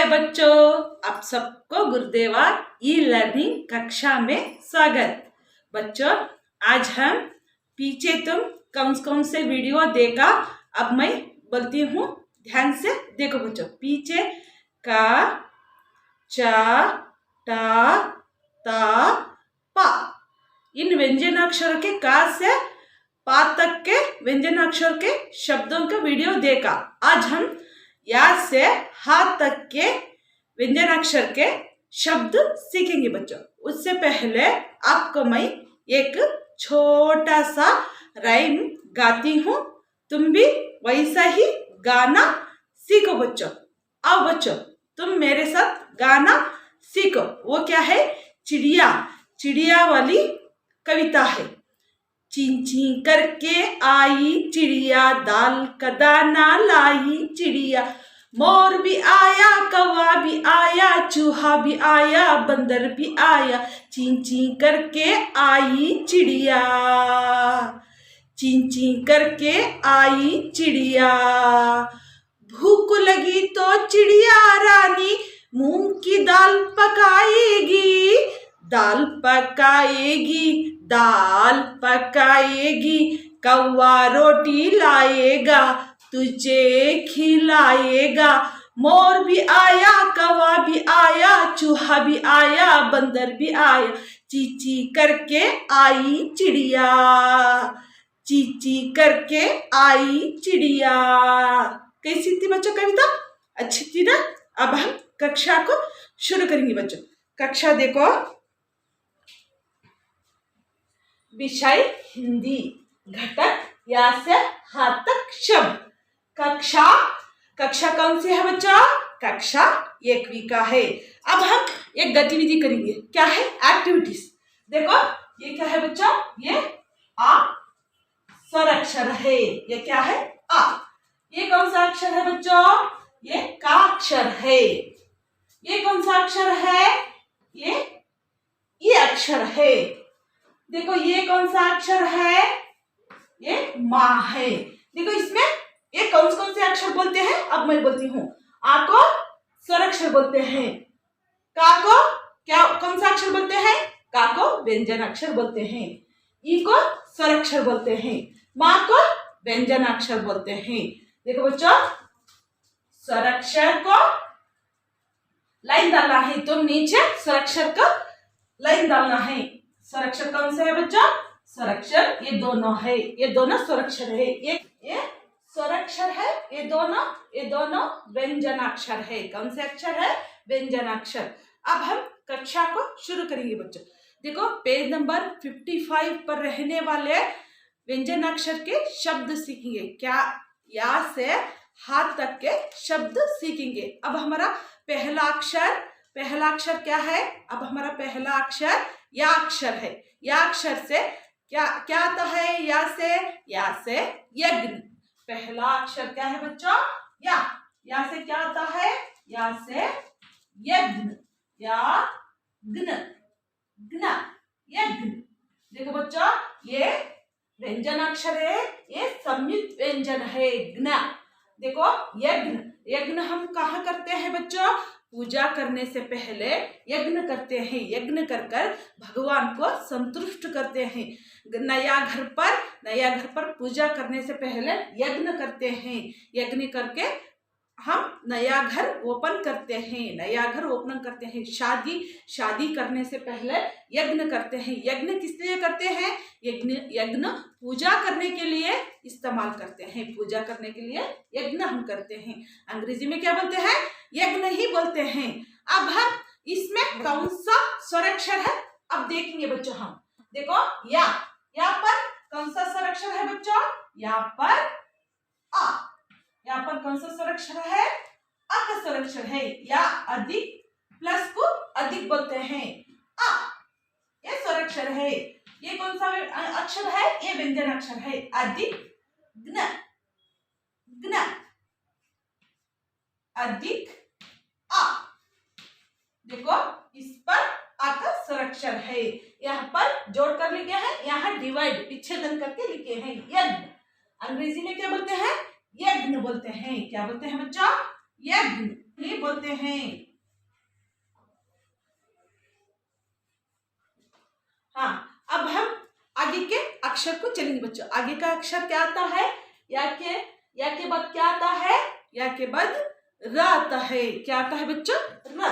बच्चों, आप सबको गुरुदेवा ई लर्निंग कक्षा में स्वागत। बच्चों, आज हम पीछे तुम कौन से वीडियो देखा, अब मैं बोलती हूँ, ध्यान से देखो बच्चों। पीछे का, चा, टा, ता, पा, इन व्यंजनाक्षरों के का से पा तक के व्यंजनाक्षर के शब्दों का वीडियो देखा। आज हम या से हा तक के व्यंजनाक्षर के शब्द सीखेंगे बच्चों। उससे पहले आपको मैं एक छोटा सा राइम गाती हूँ, तुम भी वैसा ही गाना सीखो बच्चों। आओ बच्चों, तुम मेरे साथ गाना सीखो। वो क्या है? चिड़िया, चिड़िया वाली कविता है। चीं चीं करके आई चिड़िया, दाल का दाना लाई चिड़िया। मोर भी आया, कौवा भी आया, चूहा भी आया, बंदर भी आया। चीं चीं करके आई चिड़िया, चीं चीं करके आई चिड़िया। भूख लगी तो चिड़िया रानी मूंग की दाल पकाएगी, दाल पकाएगी, दाल पकाएगी। कौवा रोटी लाएगा, तुझे खिलाएगा। मोर भी आया, कौवा भी आया, चूहा भी आया, बंदर भी आया। ची ची करके आई चिड़िया, ची ची करके आई चिड़िया। कैसी थी बच्चों कविता? अच्छी थी ना? अब हम कक्षा को शुरू करेंगे बच्चों। कक्षा देखो, विषय हिंदी, घटक या से हा तक शब्द। कक्षा, कक्षा कौन सी है बच्चा? कक्षा 1वीं का है। अब हम एक गतिविधि करेंगे। क्या है? एक्टिविटीज। देखो ये क्या है बच्चा? ये आ स्वर अक्षर है। ये क्या है? आ। ये कौन सा अक्षर है बच्चों? ये का अक्षर है। ये कौन सा अक्षर है? ये अक्षर है। देखो ये कौन सा अक्षर है? ये माँ है। देखो इसमें ये कौन से अक्षर बोलते हैं? अब मैं बोलती हूँ। आ को स्वर अक्षर बोलते हैं। का को क्या कौन सा अक्षर बोलते हैं? का को व्यंजन अक्षर बोलते हैं। ई को स्वर अक्षर बोलते हैं। माँ को व्यंजन अक्षर बोलते हैं। देखो बच्चों, स्वर अक्षर को लाइन डालना है। तुम नीचे स्वर अक्षर को लाइन डालना है। स्वर अक्षर कौन से है बच्चों? स्वर अक्षर ये दोनों है। ये दोनों स्वर अक्षर है। ये स्वर अक्षर है। ये दोनों व्यंजनाक्षर है। कौन से अक्षर है? व्यंजनाक्षर। अब हम कक्षा को शुरू करेंगे बच्चों। देखो पेज नंबर 55 पर रहने वाले व्यंजनाक्षर के शब्द सीखेंगे। क्या? या से हा तक के शब्द सीखेंगे। अब हमारा पहला अक्षर क्या है? अब हमारा पहला अक्षर या अक्षर है। या अक्षर से क्या आता है? या से यज्ञ। पहला अक्षर क्या है बच्चों? या से क्या आता है? या से यज्ञ, या ग्न, ग्न, यज्ञ। देखो बच्चों, ये व्यंजन अक्षर है। ये संयुक्त व्यंजन है, ग्न। देखो यज्ञ हम कहाँ करते हैं बच्चों? पूजा करने से पहले यज्ञ करते हैं। यज्ञ कर भगवान को संतुष्ट करते हैं। नया घर पर पूजा करने से पहले यज्ञ करते हैं। यज्ञ करके हम नया घर ओपन करते हैं। शादी करने से पहले यज्ञ करते हैं। यज्ञ किस लिए करते हैं? यज्ञ पूजा करने के लिए इस्तेमाल करते हैं। पूजा करने के लिए यज्ञ हम करते हैं। अंग्रेजी में क्या बोलते हैं? यज्ञ ही बोलते हैं। अब हम इसमें कौन सा स्वर अक्षर है अब देखेंगे बच्चों हम। देखो या पर कौन सा स्वर अक्षर है बच्चों? यहाँ पर आ। यहाँ पर कौन सा स्वर अक्षर है? अ का स्वर अक्षर है। या अधिक प्लस को अधिक बोलते हैं। आ ये स्वर अक्षर है। ये कौन सा अक्षर है? ये व्यंजन अक्षर है। अधिक ग्न, ग्न, अधिक आ। देखो इस पर आ का स्वर अक्षर है। यहाँ पर जोड़कर लिखे हैं, यहाँ डिवाइड विच्छेदन करके लिखे हैं। यज्ञ अंग्रेजी में क्या बोलते हैं? यज्ञ बोलते हैं। क्या बोलते हैं बच्चा? यज्ञ। ये बोलते हैं। हाँ, अब हम आगे के अक्षर को चलेंगे बच्चों। आगे का अक्षर क्या आता है? या के बाद क्या आता है? या के बाद र आता है। क्या आता है बच्चों? र।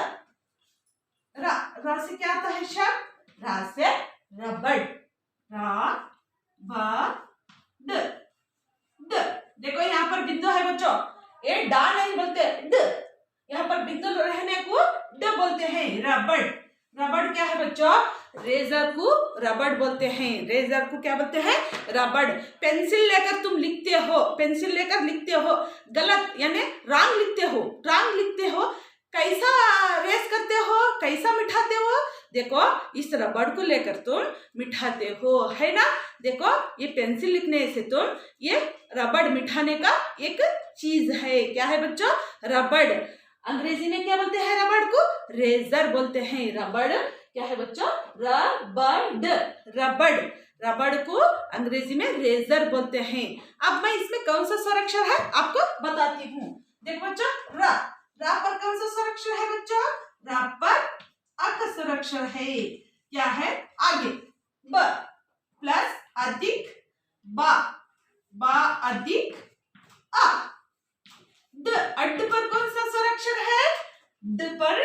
र से क्या आता है शब्द? र से रबड़। रा ब ड ड। देखो यहाँ पर बिंदु है बच्चों, ये डा नहीं बोलते, ड। यहाँ पर बिंदु रहने को ड बोलते हैं। रबड़। रबड़ क्या है बच्चों? रेजर को रबड़ बोलते हैं। रेजर को क्या बोलते हैं? रबड़। पेंसिल लेकर तुम लिखते हो, पेंसिल लेकर लिखते हो, गलत यानी रॉन्ग लिखते हो, रॉन्ग लिखते हो, कैसा रेस करते हो, कैसा मिठाते हो? देखो इस रबड़ को लेकर तुम मिठाते हो, है ना। देखो ये पेंसिल लिखने से तुम ये रबड़ मिठाने का एक चीज है। क्या है बच्चों? रबड़। अंग्रेजी में क्या बोलते हैं रबड़ को? रेजर बोलते हैं। रबड़ क्या है बच्चों? रबड़। रबड़। रबड़ को अंग्रेजी में रेजर बोलते हैं। अब मैं इसमें कौन सा स्वराक्षर है आपको बताती हूँ। देखो बच्चों, रा। रा पर कौन सा स्वराक्षर है बच्चों? रा पर अ का स्वराक्षर है। क्या है? आगे ब प्लस अधिक बा, बा अधिक आ। ड, अड पर कौन सा स्वराक्षर है? ड पर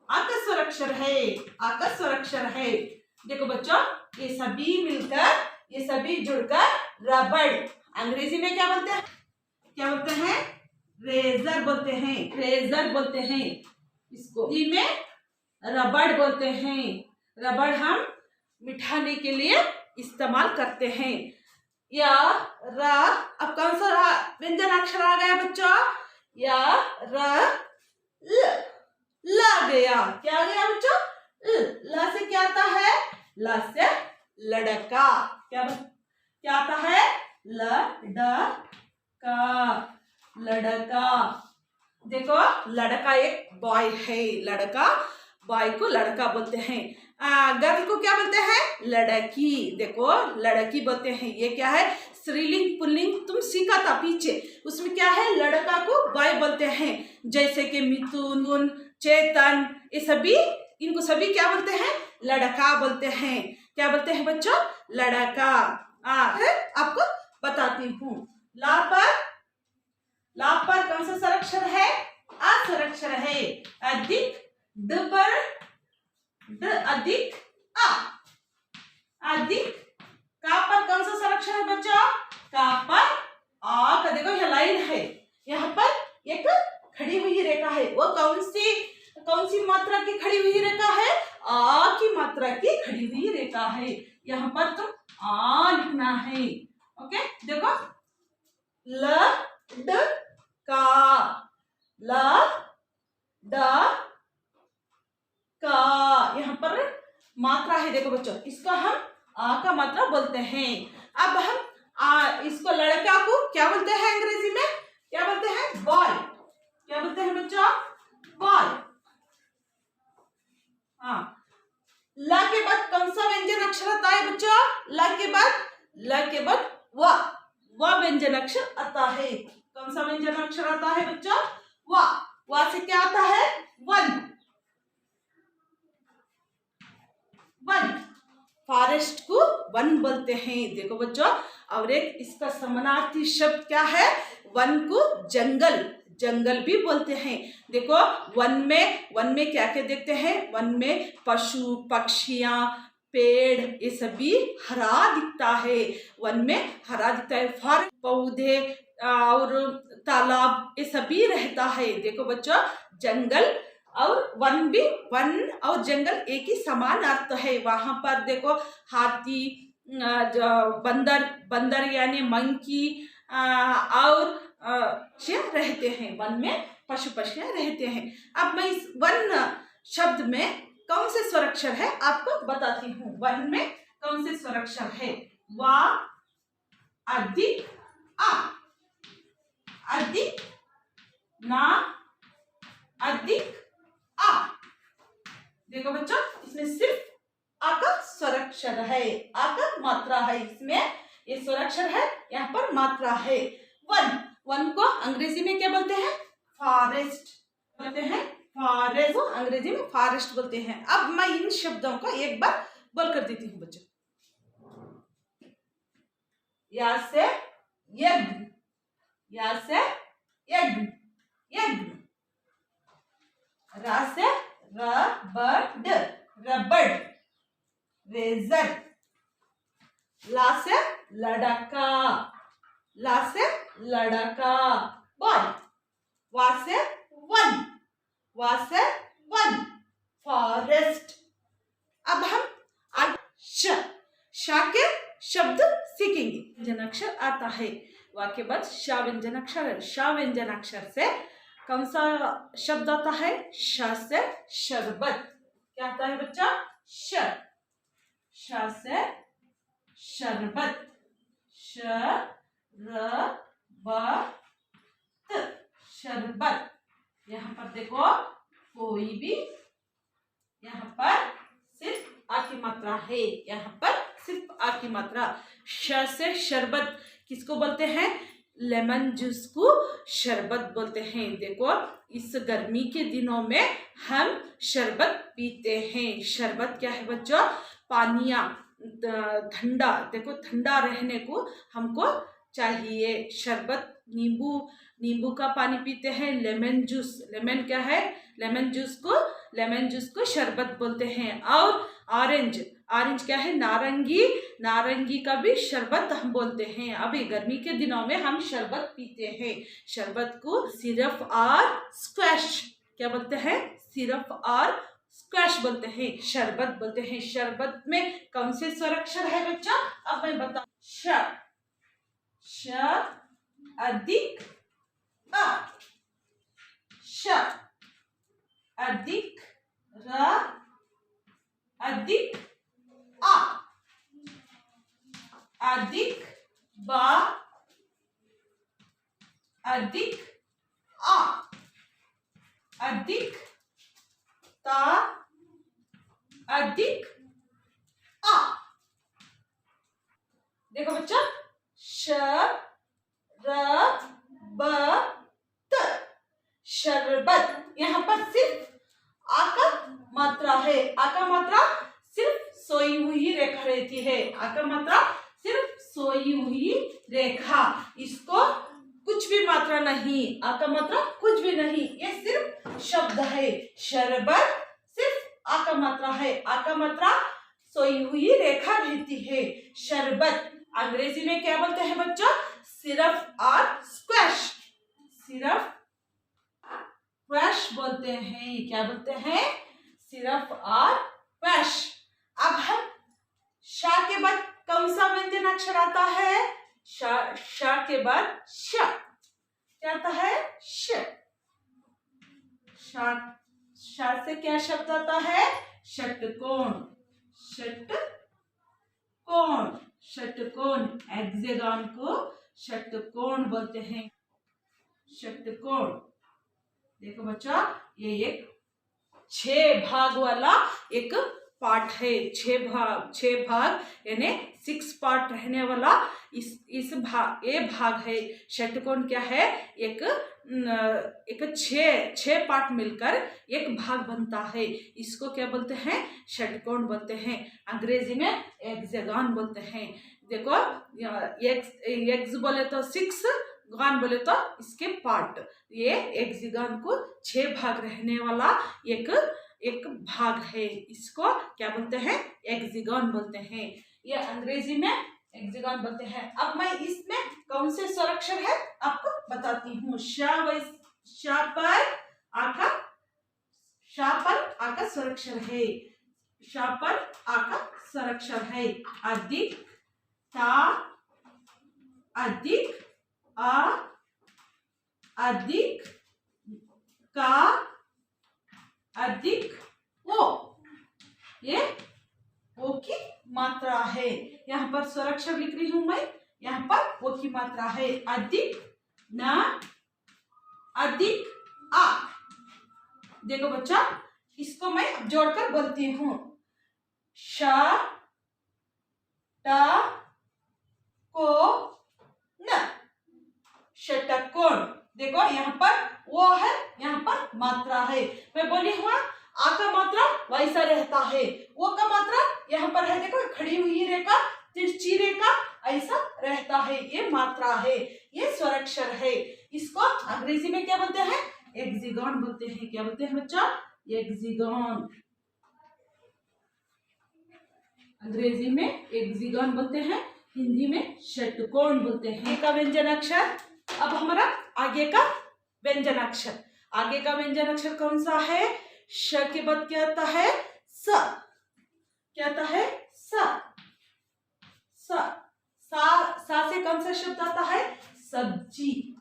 आ का स्वराक्षर है। आ का स्वराक्षर है। देखो बच्चों, ये सभी मिलकर, ये सभी जुड़कर रबड़। अंग्रेजी में क्या बोलते हैं? क्या बोलते हैं? रेजर बोलते हैं। रेजर बोलते हैं इसको। हिंदी में रबड़ बोलते हैं। रबड़ हम मिठाने के लिए इस्तेमाल करते हैं। या रा, अब कौन सा व्यंजन अक्षर आ गया बच्चों? या र ल, ला गया। क्या आ गया बच्चों? ला से क्या आता है? ला से लड़का। क्या आता है? लड़का। लड़का। देखो लड़का एक बॉय है। लड़का, बॉय को लड़का बोलते हैं। गर्ल को क्या बोलते हैं? लड़की। देखो लड़की बोलते हैं। ये क्या है? स्त्रीलिंग पुल्लिंग तुम सीखा था पीछे, उसमें क्या है? लड़का को बॉय बोलते हैं। जैसे कि मिथुन, चेतन, ये सभी, इनको सभी क्या बोलते हैं? लड़का बोलते हैं। क्या बोलते हैं बच्चों? लड़का। आपको बताती हूँ। ला पर कौन सा स्वराक्षर है? आ स्वराक्षर है। अधिक ड पर ड अधिक आ। अधिक का पर कौन सा स्वराक्षर है बच्चों? का पर आ का। देखो यह लाइन है, यहाँ पर एक खड़ी हुई रेखा है। वो कौन सी मात्रा की खड़ी हुई रेखा है? आ की मात्रा की खड़ी हुई रेखा है। यहाँ पर तुम आ लिखना है। ओके, देखो ल ड का, ल ड का, यहाँ पर मात्रा है। देखो बच्चों, इसको हम आ का मात्रा बोलते हैं। अब हम इसको लड़का को क्या बोलते हैं अंग्रेजी में? क्या बोलते हैं? बॉय। क्या बोलते हैं बच्चों? बॉय। हाँ, ला के बाद कौन सा व्यंजन अक्षर आता है बच्चों? ला के बाद वा व्यंजन अक्षर आता है। कौन सा व्यंजन अक्षर आता है बच्चों? वा से क्या आता है? वन। वन। फॉरेस्ट को वन बोलते हैं। देखो बच्चों, और एक इसका समानार्थी शब्द क्या है? वन को जंगल भी बोलते हैं। देखो वन में क्या क्या देखते हैं? वन में पशु पक्षियां, पेड़, ये सभी हरा दिखता है। वन में हरा दिखता है। फल, पौधे और तालाब, ये सभी रहता है। देखो बच्चों, जंगल और वन और जंगल एक ही समान अर्थ है। वहां पर देखो हाथी, बंदर यानी मंकी और रहते हैं। वन में पशु पक्षियां रहते हैं। अब मैं इस वन शब्द में कौन से स्वराक्षर है आपको बताती हूँ। वन में कौन से स्वराक्षर है? वा अधिक आ, अधिक ना, अधिक आ। देखो बच्चों, इसमें सिर्फ आ का स्वराक्षर है, आ का मात्रा है। इसमें ये स्वराक्षर है, यहाँ पर मात्रा है। वन को अंग्रेजी में क्या बोलते हैं? फॉरेस्ट। बोलते हैं फॉरेस्ट, अंग्रेजी में फॉरेस्ट बोलते हैं। अब मैं इन शब्दों को एक बार बोल कर देती हूँ बच्चों। या से यज्ञ, या से यज्ञ, यज्ञ। रा से रबड़, रबड़, रेजर। ला से लड़का, ला से लड़का, बॉय। वा से वन, वा से वन, फॉरेस्ट। अब हम श के शब्द सीखेंगे। व्यंजन अक्षर आता है, वाक्य बाद श व्यंजन अक्षर है। श व्यंजन अक्षर से कौन सा शब्द आता है? श से शरबत। क्या आता है बच्चा? श से शरबत, शरबत। यहाँ पर देखो कोई भी, यहाँ पर सिर्फ आ की मात्रा है, यहाँ पर सिर्फ आ की मात्रा। श से शरबत किसको बोलते हैं? लेमन जूस को शरबत बोलते हैं। देखो इस गर्मी के दिनों में हम शरबत पीते हैं। शरबत क्या है बच्चों? पानिया ठंडा, देखो ठंडा रहने को हमको चाहिए। शरबत नींबू का पानी पीते हैं। लेमन जूस, लेमन क्या है? लेमन जूस को शरबत बोलते हैं। और ऑरेंज क्या है? नारंगी का भी शरबत हम बोलते हैं। अभी गर्मी के दिनों में हम शरबत पीते हैं। शरबत को सिरप और स्क्वैश क्या बोलते हैं? सिरप और स्क्वैश बोलते हैं, शरबत बोलते हैं। शरबत में कौन से स्वर अक्षर है बच्चा? अब मैं बता। श अधिक अ, श अधिक र अधिक आ, अधिक बा अधिक आ, अधिक ता अधिक आ। देखो बच्चा, श र ब त, शरबत। यहाँ पर सिर्फ आ का मात्रा है। आ का मात्रा सिर्फ सोई हुई रेखा रहती है। आ का मात्रा सिर्फ सोई हुई रेखा, इसको कुछ भी मात्रा नहीं। आ का मात्रा कुछ भी नहीं, ये सिर्फ शब्द है। शरबत सिर्फ आ का मात्रा है। आ का मात्रा सोई हुई रेखा रहती है। शरबत अंग्रेजी में क्या बोलते हैं बच्चों? सिरप और स्क्वैश, सिरप स्क्वैश बोलते हैं। क्या बोलते हैं? सिरप और स्क्वैश। अब हम श के बाद कौन सा व्यंजन अक्षर आता है? श के बाद श क्या आता है? श से क्या शब्द आता है? षटकोण, षटकोण। हेक्सागन को षटकोण बोलते हैं, षटकोण। देखो बच्चा, ये एक 6 भाग वाला एक पार्ट है। 6 भाग यानी 6 पार्ट रहने वाला ये भाग है। षटकोण क्या है? एक 6 पार्ट मिलकर एक भाग बनता है। इसको क्या बोलते हैं? षटकोण बोलते हैं। अंग्रेजी में हेक्सागन बोलते हैं। देखो एक्स बोले तो 6, गान बोले तो इसके पार्ट। ये हेक्सागन को 6 भाग रहने वाला एक भाग है। इसको क्या बोलते हैं? हेक्सागन बोलते हैं। ये अंग्रेजी में हेक्सागन बोलते हैं। अब मैं इसमें कौन से स्वर अक्षर है आपको बताती हूँ। श पर आ का स्वर अक्षर है। श पर आ का स्वर अक्षर है। अधिक ता, अधिक आ, अधिक का, अधिक ओ। ये ओ की मात्रा है। यहाँ पर स्वर अक्षर लिख रही हूं मैं। यहाँ पर ओ की मात्रा है। अधिक न, अधिक आ। देखो बच्चा, इसको मैं जोड़कर बोलती हूँ। श ट को न, षटकोण। देखो यहाँ पर वो है यहाँ पर मात्रा है। मैं बोली हुआ आ का मात्रा वैसा रहता है, वो का मात्रा यहाँ पर है, देखो खड़ी हुई रेखा, तिरछी रेखा, ऐसा रहता है, ये मात्रा है, ये स्वराक्षर है। इसको अंग्रेजी में क्या बोलते हैं? एक्सिगॉन बोलते हैं। क्या बोलते हैं बच्चा? एक्सिगॉन। अंग्रेजी में एक्सिगॉन बोलते हैं, हिंदी में षटकोण बोलते हैं। का व्यंजन अक्षर। अब हमारा आगे का व्यंजन अक्षर। आगे का व्यंजन अक्षर कौन सा है? श के बाद क्या आता है? स। क्या आता है? स। स। सा से कौन सा शब्द आता है? सब्जी।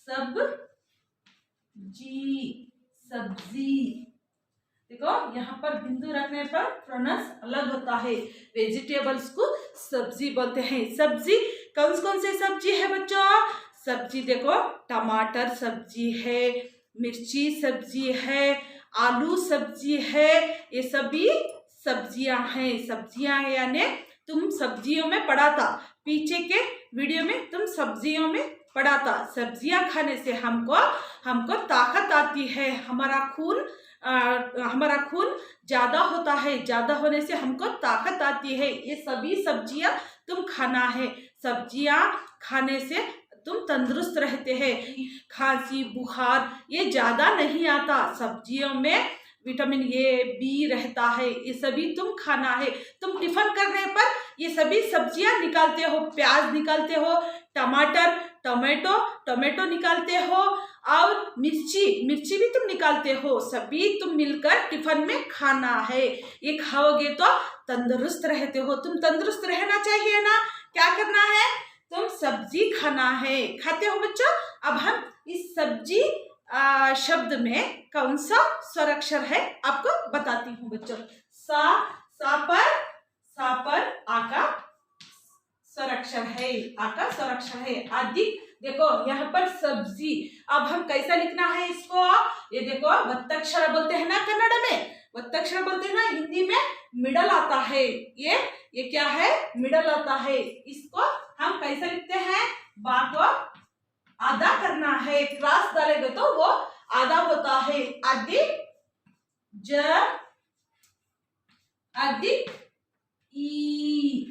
सब्जी। सब्जी। देखो यहाँ पर बिंदु रखने पर प्रोनाउंस अलग होता है। वेजिटेबल्स को सब्जी बोलते हैं। सब्जी कौन से सब्जी है बच्चों? सब्जी देखो, टमाटर सब्जी है, मिर्ची सब्जी है, आलू सब्जी है, ये सभी सब्जियां हैं। सब्जियां यानी तुम सब्जियों में पढ़ा था, पीछे के वीडियो में तुम सब्जियों में पढ़ा था। सब्जियां खाने से हमको ताकत आती है, हमारा खून ज्यादा होता है, ज्यादा होने से हमको ताकत आती है। ये सभी सब्जियां तुम खाना है। सब्जियां खाने से तुम तंदुरुस्त रहते हैं। खांसी बुखार ये ज्यादा नहीं आता। सब्जियों में विटामिन ए बी रहता है, ये सभी तुम खाना है। तुम टिफिन करने पर ये सभी सब्जियां निकालते हो, प्याज निकालते हो, टमाटो निकालते हो, और मिर्ची भी तुम निकालते हो। सभी तुम मिलकर टिफिन में खाना है। ये खाओगे तो तंदुरुस्त रहते हो। तुम तंदुरुस्त रहना चाहिए ना, क्या करना है? तुम सब्जी खाना है। खाते हो बच्चों? अब हम इस सब्जी शब्द में कौन सा स्वराक्षर है आपको बताती हूँ बच्चों। सा पर आ का स्वराक्षर है, आ का स्वराक्षर है। अधिक देखो यहाँ पर सब्जी। अब हम कैसा लिखना है इसको? ये देखो वत्तक्षर बोलते हैं ना कन्नड़ में, वत्तक्षर बोलते हैं ना हिंदी में, मिडल आता है। ये क्या है? मिडल आता है। इसको हम कैसे लिखते हैं? बा को आधा करना है, क्रॉस डालेंगे तो वो आधा होता है। अधिक ई।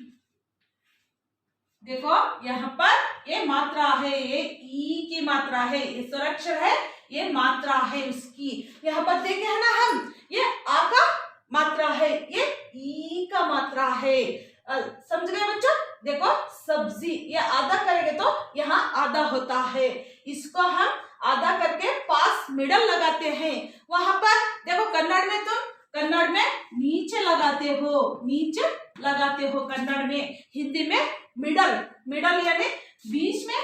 देखो यहाँ पर ये मात्रा है, ये ई की मात्रा है, ये स्वराक्षर है, ये मात्रा है उसकी। यहाँ पर देखे है ना हम, ये आ का मात्रा है, ये ई का मात्रा है। समझ गए बच्चों? देखो सब्जी, ये आधा करेंगे तो यहाँ आधा होता है। इसको हम आधा करके पास मिडल लगाते हैं। वहां पर देखो कन्नड़ में नीचे लगाते हो कन्नड़ में। हिंदी में मिडल यानी बीच में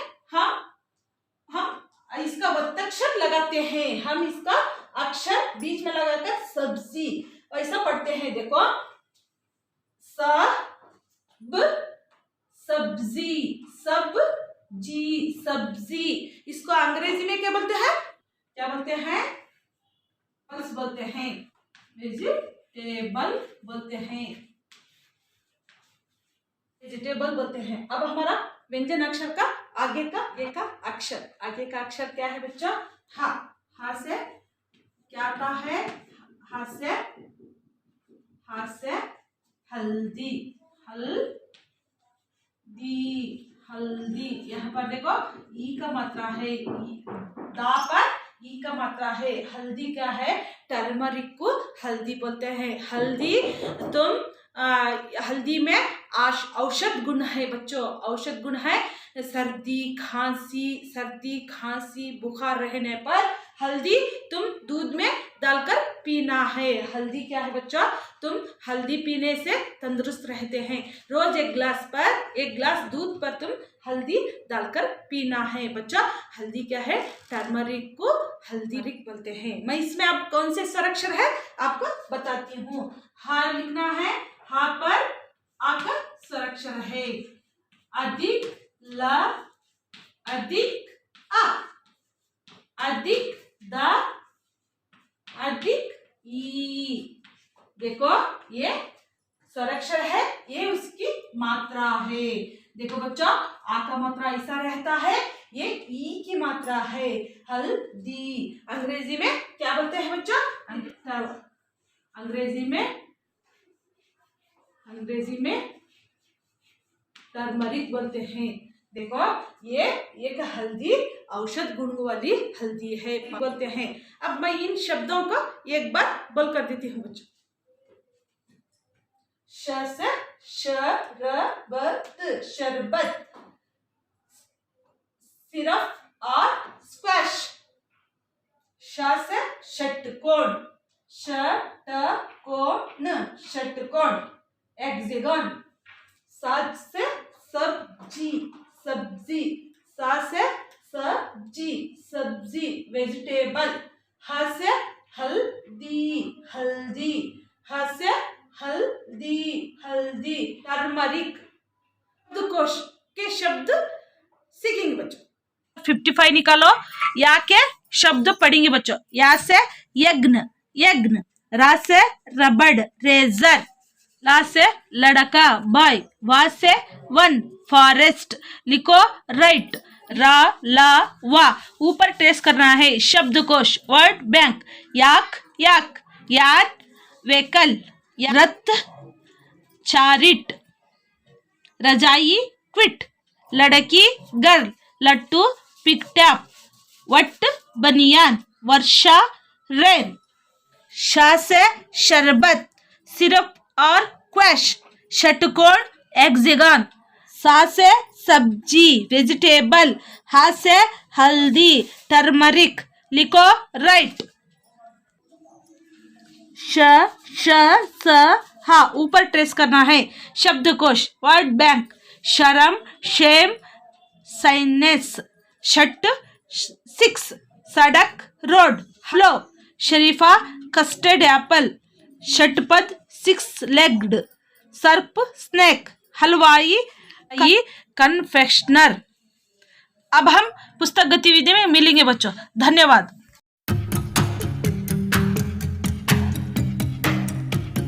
हम इसका वत्तक्षर लगाते हैं। हम इसका अक्षर बीच में लगाकर सब्जी ऐसा पढ़ते हैं। देखो सब्जी। इसको अंग्रेजी में क्या बोलते हैं? बोलते हैं वेजिटेबल बोलते हैं। अब हमारा व्यंजन अक्षर का आगे का अक्षर क्या है बच्चों? हा से क्या आता है? हा से हल्दी। यहाँ पर देखो ई का मात्रा है, दा पर ई का मात्रा है। हल्दी क्या है? टर्मरिक को हल्दी बोलते हैं। हल्दी में औषध गुण है बच्चों, औषध गुण है। सर्दी खांसी बुखार रहने पर हल्दी तुम दूध में डालकर पीना है। हल्दी क्या है बच्चों? तुम हल्दी पीने से तंदुरुस्त रहते हैं। रोज एक गिलास दूध पर तुम हल्दी डालकर पीना है बच्चा। हल्दी क्या है? टर्मरिक को हल्दी बोलते हैं। मैं इसमें अब कौन से स्वराक्षर है आपको बताती हूँ। हा लिखना है, हा पर आ का स्वराक्षर है। अधिक आ, अधिक द, अधिक ई। देखो ये स्वराक्षर है, ये उसकी मात्रा है। देखो बच्चों आ का मात्रा ऐसा रहता है, ये ई की मात्रा है, हल्दी। अंग्रेजी में क्या बोलते हैं बच्चों? अंग्रेजी में टर्मरिक बोलते हैं। देखो ये एक हल्दी औषध गुण वाली हल्दी है बोलते हैं। अब मैं इन शब्दों को एक बार बोल कर देती हूँ बच्चों। श से शरबत, शरबत। सिरप और स्क्वैश। श से षटकोण, षटकोण, षटकोण। हेक्सागन। स से सब्जी, सब्जी। सा से सब्जी, सब्जी। वेजिटेबल। ह से हल्दी, हल्दी। ह से हल्दी, हल्दी। टर्मरिक। शब्दकोश के शब्द सीखेंगे बच्चों। 55 निकालो। या के शब्द पढ़ेंगे बच्चों। या से यज्ञ, यज्ञ। रा से रबड़, रेजर। ला से लड़का, बॉय। वा से वन, फॉरेस्ट। लिखो राइट। रा ला वा। ऊपर ट्रेस करना है शब्दकोश, वर्ड बैंक। याक, याक। याद, व्हीकल। रथ, चारिट। रजाई, क्विट। लड़की, गर्ल। लट्टू, पिकटैप। वट, बनियान। वर्षा, रेन। शा से शरबत, सिरप और क्वैश। षटकोण, हेक्सागन। सा से सब्जी, वेजिटेबल। हा से हल्दी, टर्मरिक। लिखो राइट। श स हा। ऊपर ट्रेस करना है शब्दकोश, वर्ड बैंक। शर्म, शेम, साइनेस। षट, 6। सड़क, रोड, फ्लो। शरीफा, कस्टर्ड एप्पल। षटपद, 6 लेग्ड। सर्प, स्नेक। हलवाई, कन्फेक्शनर। अब हम पुस्तक गतिविधि में मिलेंगे बच्चों। धन्यवाद।